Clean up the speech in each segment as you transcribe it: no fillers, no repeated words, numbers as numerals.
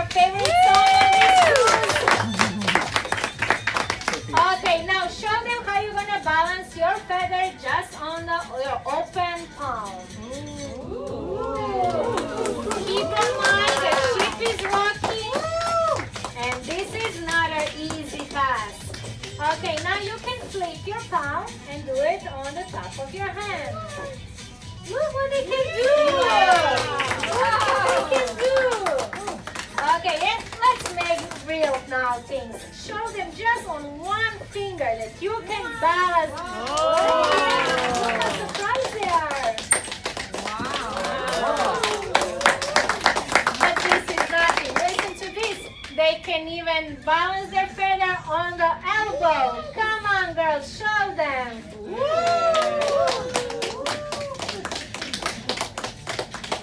favorite song on this cruise? Okay, now show them how you're gonna balance your feather just on your open palm. Keep in mind the ship is rocking, and this is not an easy task. Okay, now you can flip your palm and do it on the top of your hand. Look what they can do! Look what they can do! Okay, let's make real now things. Show them just on one finger that you can balance. Oh! Look how surprised they are! But this is nothing. Listen to this. They can even balance their feather on the elbow. Come on, girls, show them.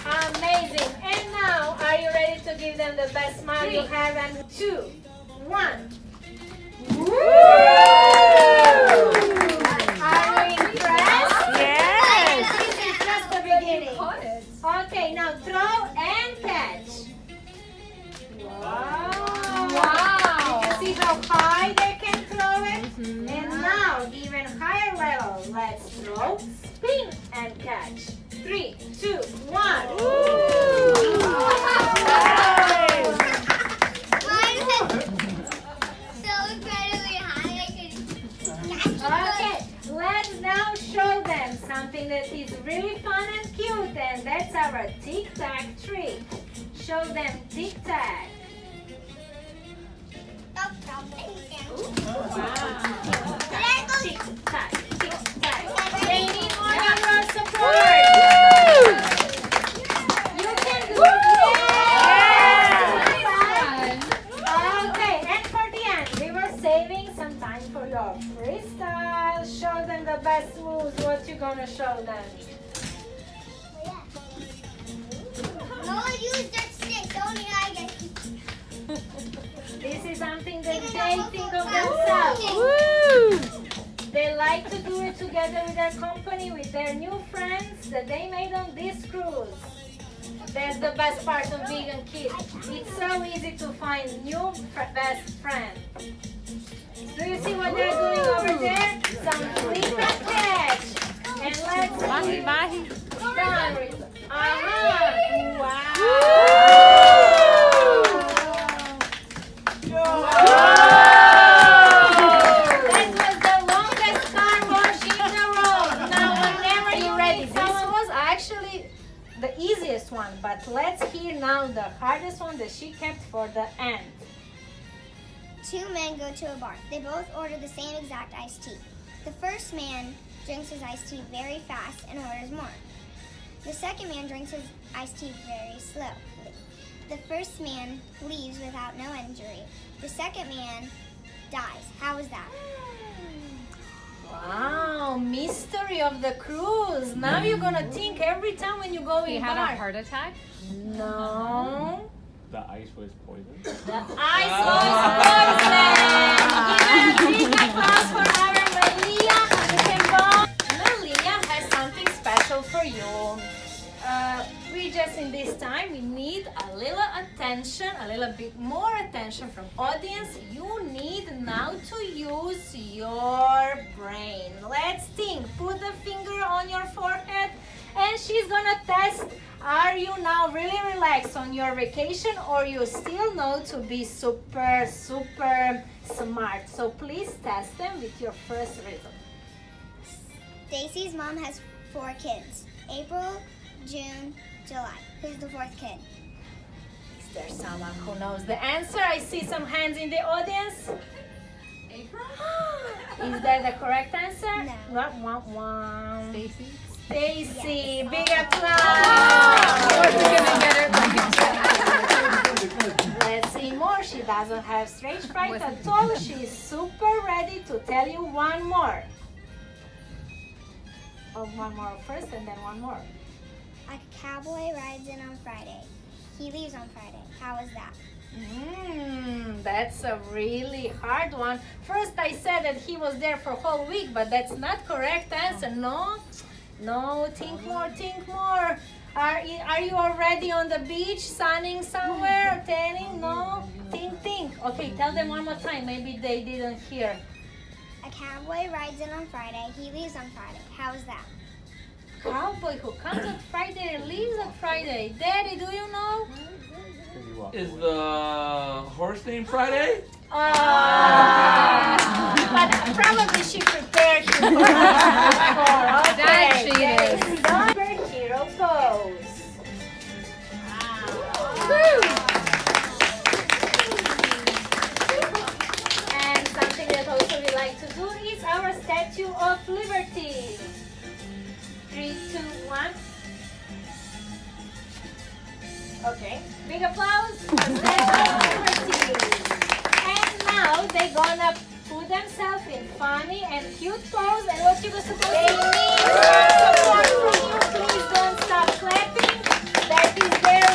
Amazing. And now, are you ready to give them the best smile you have? And 2, 1. Are you impressed? Yes. This is just the beginning. Okay, now throw and catch. Wow. Did you see how high they can throw it? And now, even higher level. Let's throw, spin, and catch. 3, 2, 1. Okay, let's now show them something that is really fun and cute, and that's our tic-tac trick. Show them tic-tac. Tic-tac, tic-tac. They need more of your support. You can do it. Yes! Okay, and for the end, we were saving some time for your freestyle. Show them the best moves. What you gonna show them? This is something that they think of themselves. They like to do it together with their company, with their new friends that they made on this cruise. That's the best part of being a kid. It's so easy to find new best friends. Do you see what they're doing over there? Some flip and catch. And let's see. Wow. That was the longest car wash in the road. Now, whenever you're ready. This was actually the easiest one, but let's hear now the hardest one that she kept for the end. 2 men go to a bar. They both order the same exact iced tea. The first man drinks his iced tea very fast and orders more. The second man drinks his iced tea very slowly. The first man leaves without no injury. The second man dies. How is that? Wow, mystery of the cruise. Now you're gonna think every time when you go in He had a bar. heart attack? No. The ice was poisoned? The ice was poison. Give a big applause for our Malia. Malia has something special for you. We just in this time, we need a little attention, a little bit more attention from audience. You need now to use your brain. Let's think. Put the finger on your forehead and she's gonna test. Are you now really relaxed on your vacation or you still know to be super smart? So please test them with your first rhythm. Stacy's mom has 4 kids. April, June, July. Who's the 4th kid? Is there someone who knows the answer? I see some hands in the audience. April? Is that the correct answer? No. Stacy? Stacy, Yes. big applause. Gonna Let's see more. She doesn't have stage fright at all. She's super ready to tell you one more. Oh, one more first and then one more. A cowboy rides in on Friday. He leaves on Friday. How is that? That's a really hard one. First I said that he was there for a whole week, but that's not correct answer. No, think more. Are you already on the beach, sunning somewhere, tanning? No? Think. Okay, tell them one more time. Maybe they didn't hear. A cowboy rides in on Friday. He leaves on Friday. How is that? Cowboy who comes on Friday and leaves on Friday. Daddy, do you know? Is the horse named Friday? But probably she prepared you for us before. Okay, That she is. Superhero pose. And something that also we like to do is our Statue of Liberty. 3, 2, 1. Okay, big applause for Statue of Liberty. And now they're gonna put themselves in funny and cute pose. And what you supposed to do? They need some support from you. Please don't stop clapping. That is their